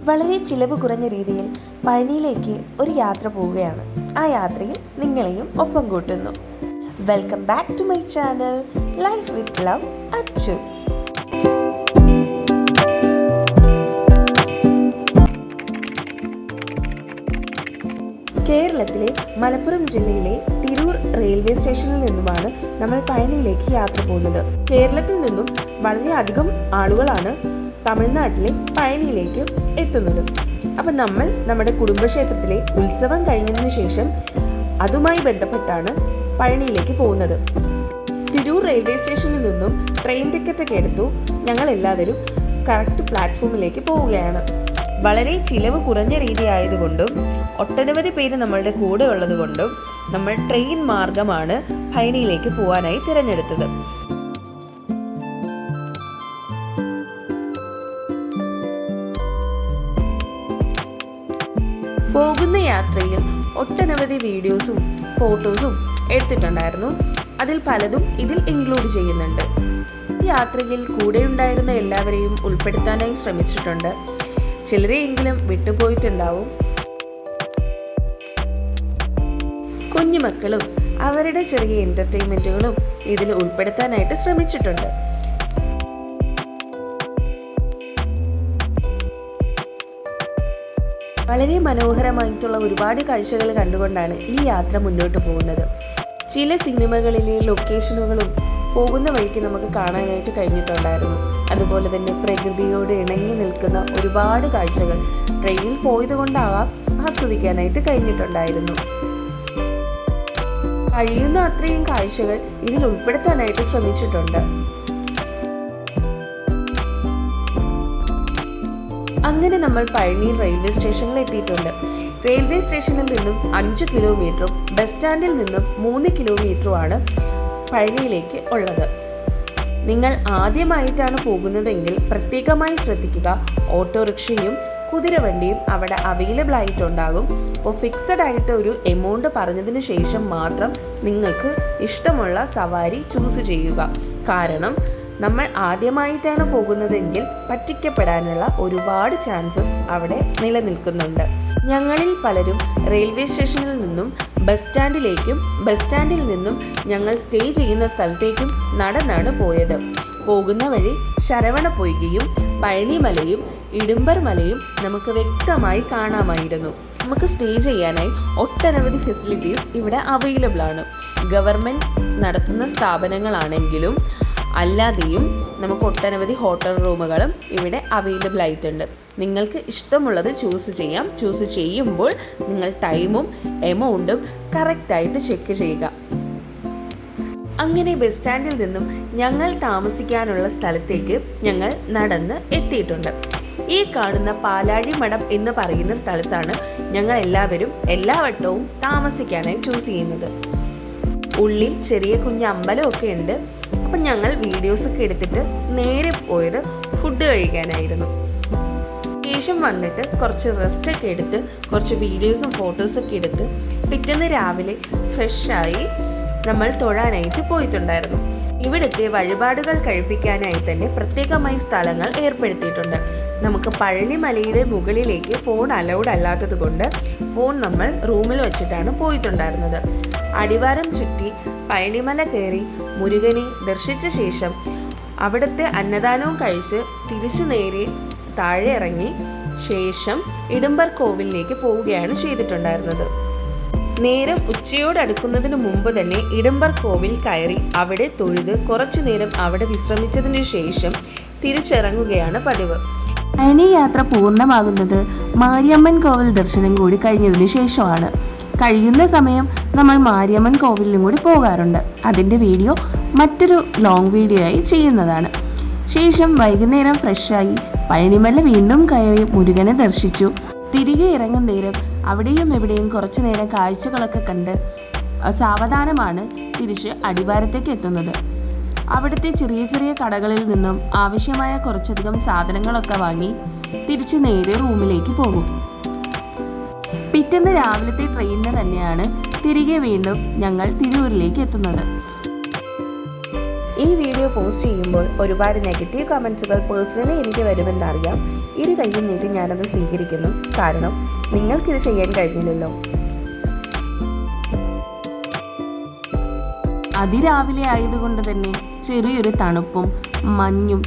വളരെ ചിലവ് കുറഞ്ഞ രീതിയിൽ പഴനിയിലേക്ക് ഒരു യാത്ര പോവുകയാണ്. ആ യാത്രയിൽ നിങ്ങളെയും ഒപ്പം കൂട്ടുന്നു. Welcome back to my channel life with love Achu. കേരളത്തിലെ മലപ്പുറം ജില്ലയിലെ തിരൂർ റെയിൽവേ സ്റ്റേഷനിൽ നിന്നുമാണ് നമ്മൾ പഴനിയിലേക്ക് യാത്ര പോകുന്നത്. കേരളത്തിൽ നിന്നും വളരെയധികം ആളുകളാണ് തമിഴ്നാട്ടിലെ പഴനിയിലേക്ക് എത്തുന്നത്. അപ്പം നമ്മൾ നമ്മുടെ കുടുംബക്ഷേത്രത്തിലെ ഉത്സവം കഴിഞ്ഞതിന് ശേഷം അതുമായി ബന്ധപ്പെട്ടാണ് പഴനിയിലേക്ക് പോകുന്നത്. തിരൂർ റെയിൽവേ സ്റ്റേഷനിൽ നിന്നും ട്രെയിൻ ടിക്കറ്റൊക്കെ എടുത്തു ഞങ്ങൾ എല്ലാവരും കറക്റ്റ് പ്ലാറ്റ്ഫോമിലേക്ക് പോവുകയാണ്. വളരെ ചിലവ് കുറഞ്ഞ രീതി ആയതുകൊണ്ടും ഒട്ടനവധി പേര് നമ്മളുടെ കൂടെ ഉള്ളത് കൊണ്ടും നമ്മൾ ട്രെയിൻ മാർഗമാണ് പഴനിയിലേക്ക് പോകാനായി തിരഞ്ഞെടുത്തത്. പോകുന്ന യാത്രയിൽ ഒട്ടനവധി വീഡിയോസും ഫോട്ടോസും എടുത്തിട്ടുണ്ടായിരുന്നു. അതിൽ പലതും ഇതിൽ ഇൻക്ലൂഡ് ചെയ്യുന്നുണ്ട്. ഈ യാത്രയിൽ കൂടെയുണ്ടായിരുന്ന എല്ലാവരെയും ഉൾപ്പെടുത്താനായി ശ്രമിച്ചിട്ടുണ്ട്. ചിലരെയെങ്കിലും വിട്ടുപോയിട്ടുണ്ടാവും. കുഞ്ഞുമക്കളും അവരുടെ ചെറിയ എന്റർടൈൻമെന്റുകളും ഇതിൽ ഉൾപ്പെടുത്താനായിട്ട് ശ്രമിച്ചിട്ടുണ്ട്. വളരെ മനോഹരമായിട്ടുള്ള ഒരുപാട് കാഴ്ചകൾ കണ്ടുകൊണ്ടാണ് ഈ യാത്ര മുന്നോട്ട് പോകുന്നത്. ചില സിനിമകളിലെ ലൊക്കേഷനുകളും പോകുന്ന വഴിക്ക് നമുക്ക് കാണാനായിട്ട് കഴിഞ്ഞിട്ടുണ്ടായിരുന്നു. അതുപോലെ തന്നെ പ്രകൃതിയോട് ഇണങ്ങി നിൽക്കുന്ന ഒരുപാട് കാഴ്ചകൾ ട്രെയിനിൽ പോയത് കൊണ്ടാകാം ആസ്വദിക്കാനായിട്ട് കഴിഞ്ഞിട്ടുണ്ടായിരുന്നു. കഴിയുന്ന അത്രയും കാഴ്ചകൾ ഇതിൽ ഉൾപ്പെടുത്താനായിട്ട് ശ്രമിച്ചിട്ടുണ്ട്. അങ്ങനെ നമ്മൾ പഴനി റെയിൽവേ സ്റ്റേഷനിൽ എത്തിയിട്ടുണ്ട്. റെയിൽവേ സ്റ്റേഷനിൽ നിന്നും 5 കിലോമീറ്ററും ബസ് സ്റ്റാൻഡിൽ നിന്നും 3 കിലോമീറ്ററുമാണ് പഴനിയിലേക്ക് ഉള്ളത്. നിങ്ങൾ ആദ്യമായിട്ടാണ് പോകുന്നതെങ്കിൽ പ്രത്യേകമായി ശ്രദ്ധിക്കുക. ഓട്ടോറിക്ഷയും കുതിരവണ്ടിയും അവിടെ അവൈലബിൾ ആയിട്ടുണ്ടാകും. അപ്പോൾ ഫിക്സഡ് ആയിട്ട് ഒരു എമൗണ്ട് പറഞ്ഞതിന് ശേഷം മാത്രം നിങ്ങൾക്ക് ഇഷ്ടമുള്ള സവാരി ചൂസ് ചെയ്യുക. കാരണം നമ്മൾ ആദ്യമായിട്ടാണ് പോകുന്നതെങ്കിൽ പറ്റിക്കപ്പെടാനുള്ള ഒരുപാട് ചാൻസസ് അവിടെ നിലനിൽക്കുന്നുണ്ട്. ഞങ്ങളിൽ പലരും റെയിൽവേ സ്റ്റേഷനിൽ നിന്നും ബസ് സ്റ്റാൻഡിലേക്കും ബസ് സ്റ്റാൻഡിൽ നിന്നും ഞങ്ങൾ സ്റ്റേ ചെയ്യുന്ന സ്ഥലത്തേക്കും നടന്നാണ് പോയത്. പോകുന്ന വഴി ശരവണ പൊയ്കയും പഴനിമലയും ഇടുമ്പർ മലയും നമുക്ക് വ്യക്തമായി കാണാമായിരുന്നു. നമുക്ക് സ്റ്റേ ചെയ്യാനായി ഒട്ടനവധി ഫെസിലിറ്റീസ് ഇവിടെ അവൈലബിൾ ആണ്. ഗവൺമെൻറ് നടത്തുന്ന സ്ഥാപനങ്ങളാണെങ്കിലും അല്ലാതെയും നമുക്ക് ഒട്ടനവധി ഹോട്ടൽ റൂമുകളും ഇവിടെ അവൈലബിൾ ആയിട്ടുണ്ട്. നിങ്ങൾക്ക് ഇഷ്ടമുള്ളത് ചൂസ് ചെയ്യാം. ചൂസ് ചെയ്യുമ്പോൾ നിങ്ങൾ ടൈമും എമൗണ്ടും കറക്റ്റായിട്ട് ചെക്ക് ചെയ്യുക. അങ്ങനെ ബസ് സ്റ്റാൻഡിൽ നിന്നും ഞങ്ങൾ താമസിക്കാനുള്ള സ്ഥലത്തേക്ക് ഞങ്ങൾ നടന്ന് എത്തിയിട്ടുണ്ട്. ഈ കാണുന്ന പാലാഴി മഠം എന്ന് പറയുന്ന സ്ഥലത്താണ് ഞങ്ങൾ എല്ലാവരും എല്ലാ വട്ടവും താമസിക്കാനായി ചൂസ് ചെയ്യുന്നത്. ഉള്ളിൽ ചെറിയ കുഞ്ഞ് അമ്പലമൊക്കെ ഉണ്ട്. അപ്പം ഞങ്ങൾ വീഡിയോസൊക്കെ എടുത്തിട്ട് നേരെ പോയത് ഫുഡ് കഴിക്കാനായിരുന്നു. ശേഷം വന്നിട്ട് കുറച്ച് റെസ്റ്റൊക്കെ എടുത്ത് കുറച്ച് വീഡിയോസും ഫോട്ടോസൊക്കെ എടുത്ത് പിറ്റേന്ന് രാവിലെ ഫ്രഷായി നമ്മൾ തൊഴാനായിട്ട് പോയിട്ടുണ്ടായിരുന്നു. ഇവിടുത്തെ വഴിപാടുകൾ കഴിപ്പിക്കാനായി തന്നെ പ്രത്യേകമായി സ്ഥലങ്ങൾ ഏർപ്പെടുത്തിയിട്ടുണ്ട്. നമുക്ക് പഴനിമലയുടെ മുകളിലേക്ക് ഫോൺ അലൗഡ് അല്ലാത്തത് കൊണ്ട് ഫോൺ നമ്മൾ റൂമിൽ വെച്ചിട്ടാണ് പോയിട്ടുണ്ടായിരുന്നത്. അടിവാരം ചുറ്റി പഴനിമല കയറി മുരുകനെ ദർശിച്ച ശേഷം അവിടുത്തെ അന്നദാനവും കഴിച്ച് തിരിച്ചു നേരെ താഴെ ഇറങ്ങി ശേഷം ഇടുമ്പർ കോവിലിലേക്ക് പോവുകയാണ് ചെയ്തിട്ടുണ്ടായിരുന്നത്. നേരം ഉച്ചയോടടുക്കുന്നതിന് മുമ്പ് തന്നെ ഇടുമ്പർ കോവിൽ കയറി അവിടെ തൊഴുത് കുറച്ചു നേരം അവിടെ വിശ്രമിച്ചതിന് ശേഷം തിരിച്ചിറങ്ങുകയാണ് പതിവ്. പഴനി യാത്ര പൂർണ്ണമാകുന്നത് മാരിയമ്മൻ കോവിൽ ദർശനം കൂടി കഴിഞ്ഞതിന് ശേഷമാണ്. കഴിയുന്ന സമയം നമ്മൾ മാരിയമ്മൻ കോവിലിലും കൂടി പോകാറുണ്ട്. അതിൻ്റെ വീഡിയോ മറ്റൊരു ലോങ് വീഡിയോ ആയി ചെയ്യുന്നതാണ്. ശേഷം വൈകുന്നേരം ഫ്രഷായി പഴനിമല വീണ്ടും കയറി മുരുകനെ ദർശിച്ചു. തിരികെ ഇറങ്ങും നേരം അവിടെയും എവിടെയും കുറച്ചു നേരം കാഴ്ചകളൊക്കെ കണ്ട് സാവധാനമാണ് തിരിച്ച് അടിവാരത്തേക്ക് എത്തുന്നത്. അവിടുത്തെ ചെറിയ ചെറിയ കടകളിൽ നിന്നും ആവശ്യമായ കുറച്ചധികം സാധനങ്ങളൊക്കെ വാങ്ങി തിരിച്ച് നേരെ റൂമിലേക്ക് പോകും. പിറ്റേന്ന് രാവിലത്തെ ട്രെയിനിന് തന്നെയാണ് തിരികെ വീണ്ടും ഞങ്ങൾ തിരൂരിലേക്ക് എത്തുന്നത്. ഈ വീഡിയോ പോസ്റ്റ് ചെയ്യുമ്പോൾ ഒരുപാട് നെഗറ്റീവ് കമൻസുകൾ പേഴ്സണലി എനിക്ക് വരുമെന്നറിയാം. ഇരു കൈയും നീട്ടി ഞാനത് സ്വീകരിക്കുന്നു. കാരണം നിങ്ങൾക്കിത് ചെയ്യാൻ കഴിഞ്ഞില്ലല്ലോ. അതിരാവിലെ ആയതുകൊണ്ട് തന്നെ ചെറിയൊരു തണുപ്പും മഞ്ഞും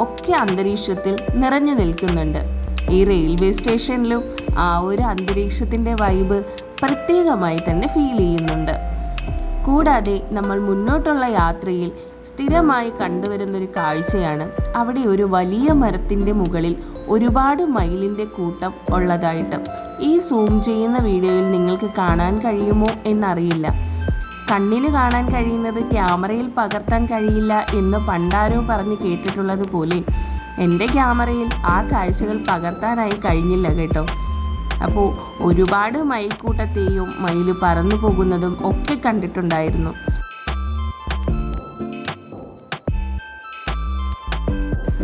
ഒക്കെ അന്തരീക്ഷത്തിൽ നിറഞ്ഞു നിൽക്കുന്നുണ്ട്. ഈ റെയിൽവേ സ്റ്റേഷനിലും ആ ഒരു അന്തരീക്ഷത്തിൻ്റെ വൈബ് പ്രത്യേകമായി തന്നെ ഫീൽ ചെയ്യുന്നുണ്ട്. കൂടാതെ നമ്മൾ മുന്നോട്ടുള്ള യാത്രയിൽ സ്ഥിരമായി കണ്ടുവരുന്നൊരു കാഴ്ചയാണ് അവിടെ ഒരു വലിയ മരത്തിൻ്റെ മുകളിൽ ഒരുപാട് മയിലിൻ്റെ കൂട്ടം ഉള്ളതായിട്ട്. ഈ സൂം ചെയ്യുന്ന വീഡിയോയിൽ നിങ്ങൾക്ക് കാണാൻ കഴിയുമോ എന്നറിയില്ല. കണ്ണിന് കാണാൻ കഴിയുന്നത് ക്യാമറയിൽ പകർത്താൻ കഴിയില്ല എന്ന് പണ്ടാരോ പറഞ്ഞ് കേട്ടിട്ടുള്ളത് പോലെ എൻ്റെ ക്യാമറയിൽ ആ കാഴ്ചകൾ പകർത്താനായി കഴിഞ്ഞില്ല കേട്ടോ. അപ്പോൾ ഒരുപാട് മയിൽക്കൂട്ടത്തെയും മയിൽ പറന്നു പോകുന്നതും ഒക്കെ കണ്ടിട്ടുണ്ടായിരുന്നു.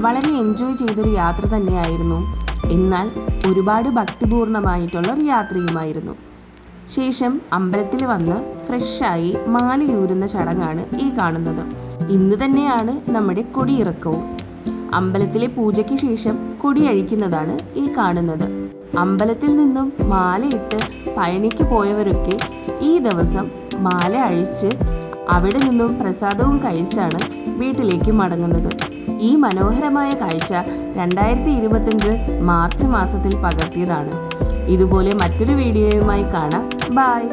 വളരെ എൻജോയ് ചെയ്തൊരു യാത്ര തന്നെയായിരുന്നു. എന്നാൽ ഒരുപാട് ഭക്തിപൂർണമായിട്ടുള്ളൊരു യാത്രയുമായിരുന്നു. ശേഷം അമ്പലത്തിൽ വന്ന് ഫ്രഷായി മാലയൂരുന്ന ചടങ്ങാണ് ഈ കാണുന്നത്. ഇന്ന് തന്നെയാണ് നമ്മുടെ കൊടിയിറക്കവും. അമ്പലത്തിലെ പൂജയ്ക്ക് ശേഷം കൊടിയഴിക്കുന്നതാണ് ഈ കാണുന്നത്. അമ്പലത്തിൽ നിന്നും മാലയിട്ട് പഴനിക്ക് പോയവരൊക്കെ ഈ ദിവസം മാല അഴിച്ച് അവിടെ നിന്നും പ്രസാദവും കഴിച്ചാണ് വീട്ടിലേക്ക് മടങ്ങുന്നത്. ഈ മനോഹരമായ കാഴ്ച 2025 മാർച്ച് മാസത്തിൽ പകർത്തിയതാണ്. ഇതുപോലെ മറ്റൊരു വീഡിയോയുമായി കാണാം. ബൈ.